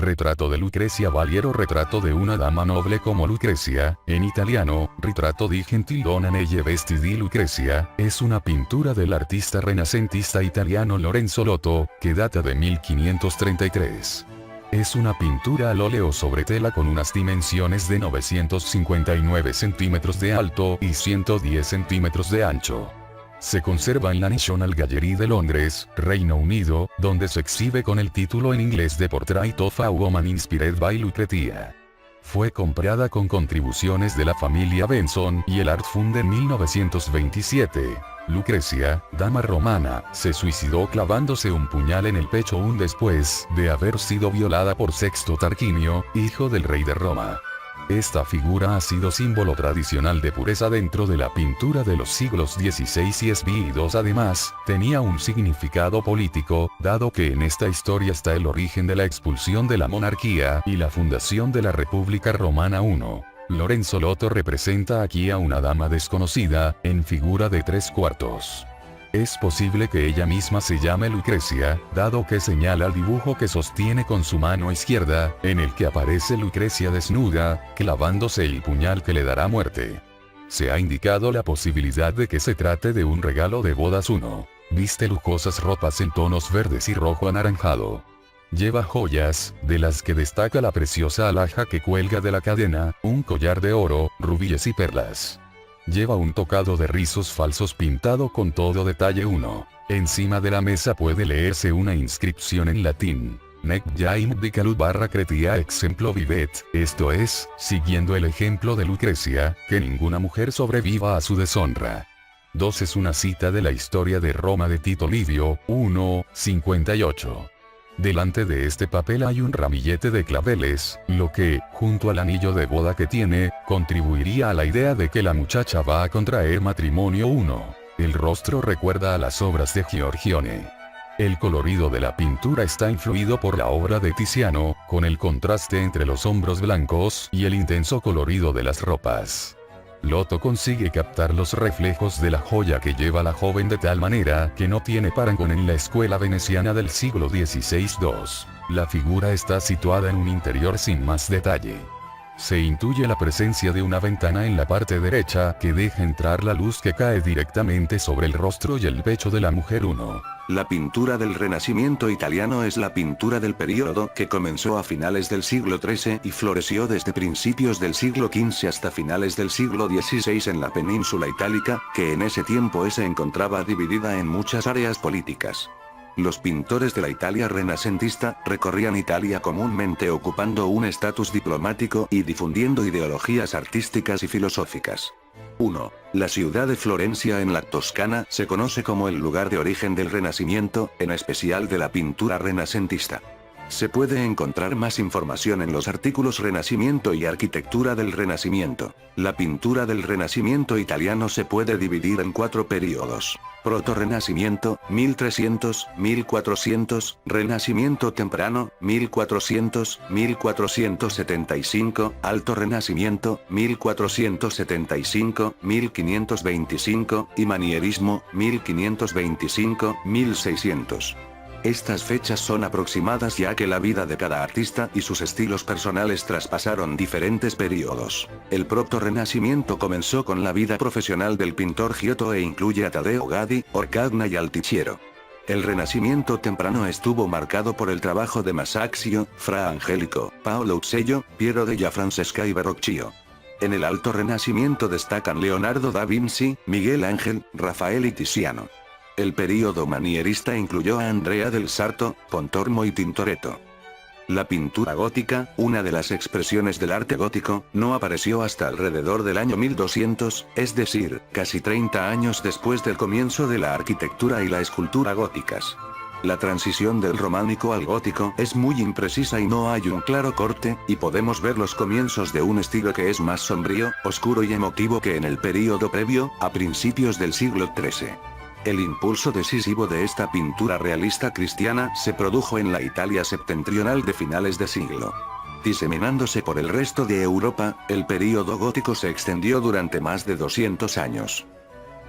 Retrato de Lucrezia Valiero. Retrato de una dama noble como Lucrecia, en italiano, Ritratto di gentilonna nelle vesti di Lucrezia, es una pintura del artista renacentista italiano Lorenzo Lotto, que data de 1533. Es una pintura al óleo sobre tela con unas dimensiones de 959 centímetros de alto y 110 centímetros de ancho. Se conserva en la National Gallery de Londres, Reino Unido, donde se exhibe con el título en inglés de Portrait of a Woman Inspired by Lucretia. Fue comprada con contribuciones de la familia Benson y el Art Fund en 1927. Lucrecia, dama romana, se suicidó clavándose un puñal en el pecho un después de haber sido violada por Sexto Tarquinio, hijo del rey de Roma. Esta figura ha sido símbolo tradicional de pureza dentro de la pintura de los siglos XVI y XXII. Además, tenía un significado político, dado que en esta historia está el origen de la expulsión de la monarquía y la fundación de la República Romana I. Lorenzo Lotto representa aquí a una dama desconocida, en figura de 3/4. Es posible que ella misma se llame Lucrecia, dado que señala el dibujo que sostiene con su mano izquierda, en el que aparece Lucrecia desnuda, clavándose el puñal que le dará muerte. Se ha indicado la posibilidad de que se trate de un regalo de bodas. 1. Viste lujosas ropas en tonos verdes y rojo anaranjado. Lleva joyas, de las que destaca la preciosa alhaja que cuelga de la cadena, un collar de oro, rubíes y perlas. Lleva un tocado de rizos falsos pintado con todo detalle. 1. Encima de la mesa puede leerse una inscripción en latín. Nec jaim dicalut barra cretia exemplo vivet, esto es, siguiendo el ejemplo de Lucrecia, que ninguna mujer sobreviva a su deshonra. 2. Es una cita de la historia de Roma de Tito Livio, 1:58. Delante de este papel hay un ramillete de claveles, lo que, junto al anillo de boda que tiene, contribuiría a la idea de que la muchacha va a contraer matrimonio. 1. El rostro recuerda a las obras de Giorgione. El colorido de la pintura está influido por la obra de Tiziano, con el contraste entre los hombros blancos y el intenso colorido de las ropas. Lotto consigue captar los reflejos de la joya que lleva la joven de tal manera que no tiene parangón en la escuela veneciana del siglo XVI. 2. La figura está situada en un interior sin más detalle. Se intuye la presencia de una ventana en la parte derecha que deja entrar la luz que cae directamente sobre el rostro y el pecho de la mujer. 1. La pintura del Renacimiento italiano es la pintura del período que comenzó a finales del siglo XIII y floreció desde principios del siglo XV hasta finales del siglo XVI en la península itálica, que en ese tiempo se encontraba dividida en muchas áreas políticas. Los pintores de la Italia renacentista recorrían Italia comúnmente ocupando un estatus diplomático y difundiendo ideologías artísticas y filosóficas. 1. La ciudad de Florencia en la Toscana se conoce como el lugar de origen del Renacimiento, en especial de la pintura renacentista. Se puede encontrar más información en los artículos Renacimiento y Arquitectura del Renacimiento. La pintura del Renacimiento italiano se puede dividir en 4 períodos. Proto-Renacimiento, 1300-1400, Renacimiento temprano, 1400-1475, Alto Renacimiento, 1475-1525, y Manierismo, 1525-1600. Estas fechas son aproximadas ya que la vida de cada artista y sus estilos personales traspasaron diferentes periodos. El proto-renacimiento comenzó con la vida profesional del pintor Giotto e incluye a Taddeo Gaddi, Orcagna y Altichiero. El Renacimiento temprano estuvo marcado por el trabajo de Masaccio, Fra Angelico, Paolo Uccello, Piero della Francesca y Verrocchio. En el Alto Renacimiento destacan Leonardo da Vinci, Miguel Ángel, Rafael y Tiziano. El período manierista incluyó a Andrea del Sarto, Pontormo y Tintoretto. La pintura gótica, una de las expresiones del arte gótico, no apareció hasta alrededor del año 1200, es decir, casi 30 años después del comienzo de la arquitectura y la escultura góticas. La transición del románico al gótico es muy imprecisa y no hay un claro corte, y podemos ver los comienzos de un estilo que es más sombrío, oscuro y emotivo que en el período previo, a principios del siglo XIII. El impulso decisivo de esta pintura realista cristiana se produjo en la Italia septentrional de finales de siglo. Diseminándose por el resto de Europa, el período gótico se extendió durante más de 200 años.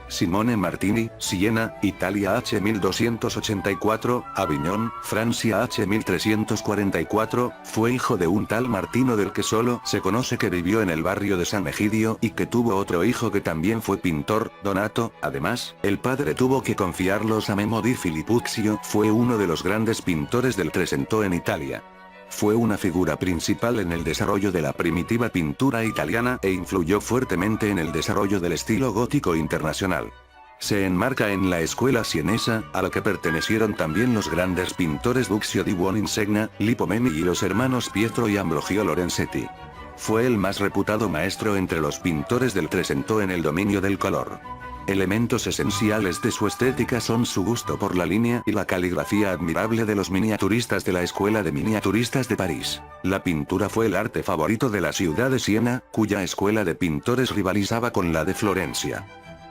Simone Martini, Siena, Italia H. 1284, Aviñón, Francia H. 1344, fue hijo de un tal Martino del que solo se conoce que vivió en el barrio de San Egidio y que tuvo otro hijo que también fue pintor, Donato. Además, el padre tuvo que confiarlos a Memo di Filippuccio, fue uno de los grandes pintores del Trecento en Italia. Fue una figura principal en el desarrollo de la primitiva pintura italiana e influyó fuertemente en el desarrollo del estilo gótico internacional. Se enmarca en la escuela sienesa, a la que pertenecieron también los grandes pintores Duccio di Buoninsegna, Lippo Memmi y los hermanos Pietro y Ambrogio Lorenzetti. Fue el más reputado maestro entre los pintores del Trecento en el dominio del color. Elementos esenciales de su estética son su gusto por la línea y la caligrafía admirable de los miniaturistas de la Escuela de Miniaturistas de París. La pintura fue el arte favorito de la ciudad de Siena, cuya escuela de pintores rivalizaba con la de Florencia.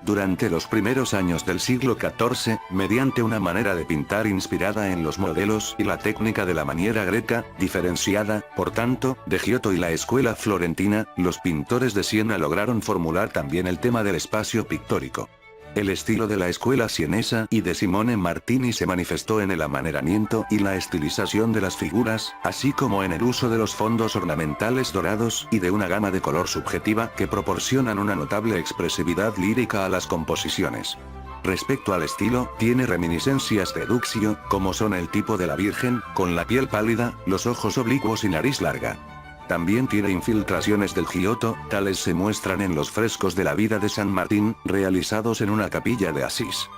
Durante los primeros años del siglo XIV, mediante una manera de pintar inspirada en los modelos y la técnica de la maniera greca, diferenciada, por tanto, de Giotto y la escuela florentina, los pintores de Siena lograron formular también el tema del espacio pictórico. El estilo de la escuela sienesa y de Simone Martini se manifestó en el amaneramiento y la estilización de las figuras, así como en el uso de los fondos ornamentales dorados y de una gama de color subjetiva que proporcionan una notable expresividad lírica a las composiciones. Respecto al estilo, tiene reminiscencias de Duccio, como son el tipo de la Virgen, con la piel pálida, los ojos oblicuos y nariz larga. También tiene infiltraciones del Giotto, tales se muestran en los frescos de la vida de San Martín, realizados en una capilla de Asís.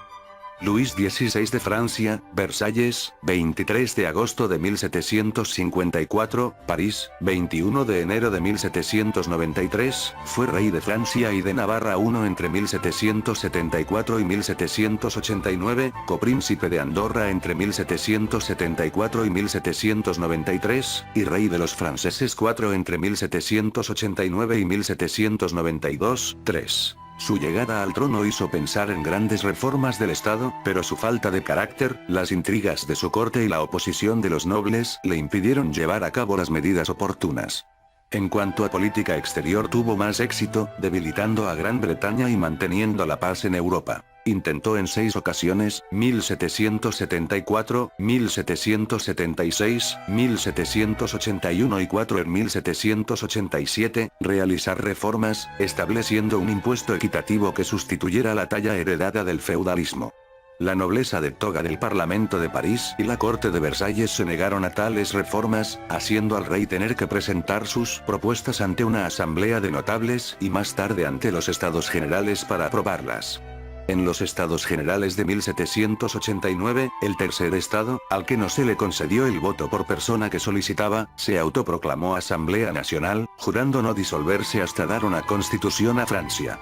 Luis XVI de Francia, Versalles, 23 de agosto de 1754, París, 21 de enero de 1793, fue rey de Francia y de Navarra I entre 1774 y 1789, copríncipe de Andorra entre 1774 y 1793, y rey de los franceses IV entre 1789 y 1792, 3. Su llegada al trono hizo pensar en grandes reformas del Estado, pero su falta de carácter, las intrigas de su corte y la oposición de los nobles le impidieron llevar a cabo las medidas oportunas. En cuanto a política exterior tuvo más éxito, debilitando a Gran Bretaña y manteniendo la paz en Europa. Intentó en 6 ocasiones, 1774, 1776, 1781 y 4 en 1787, realizar reformas, estableciendo un impuesto equitativo que sustituyera la talla heredada del feudalismo. La nobleza de toga del Parlamento de París y la corte de Versalles se negaron a tales reformas, haciendo al rey tener que presentar sus propuestas ante una asamblea de notables y más tarde ante los Estados Generales para aprobarlas. En los Estados Generales de 1789, el tercer estado, al que no se le concedió el voto por persona que solicitaba, se autoproclamó Asamblea Nacional, jurando no disolverse hasta dar una constitución a Francia.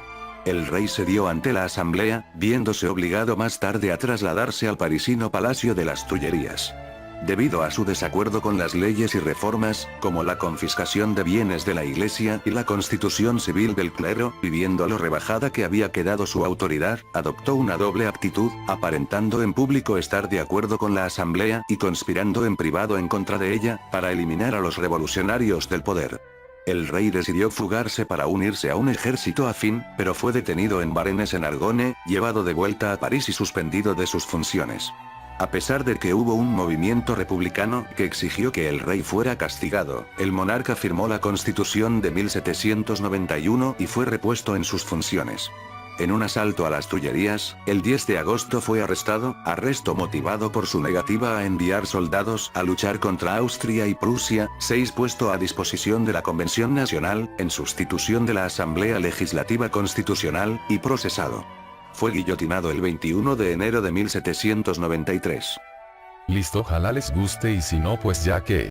El rey cedió ante la asamblea, viéndose obligado más tarde a trasladarse al parisino Palacio de las Tullerías. Debido a su desacuerdo con las leyes y reformas, como la confiscación de bienes de la iglesia y la constitución civil del clero, viendo lo rebajada que había quedado su autoridad, adoptó una doble actitud, aparentando en público estar de acuerdo con la asamblea y conspirando en privado en contra de ella, para eliminar a los revolucionarios del poder. El rey decidió fugarse para unirse a un ejército afín, pero fue detenido en Varennes en Argonne, llevado de vuelta a París y suspendido de sus funciones. A pesar de que hubo un movimiento republicano que exigió que el rey fuera castigado, el monarca firmó la Constitución de 1791 y fue repuesto en sus funciones. En un asalto a las Tullerías, el 10 de agosto fue arrestado, arresto motivado por su negativa a enviar soldados a luchar contra Austria y Prusia, 6 puesto a disposición de la Convención Nacional, en sustitución de la Asamblea Legislativa Constitucional, y procesado. Fue guillotinado el 21 de enero de 1793. Listo, ojalá les guste y si no pues ya que...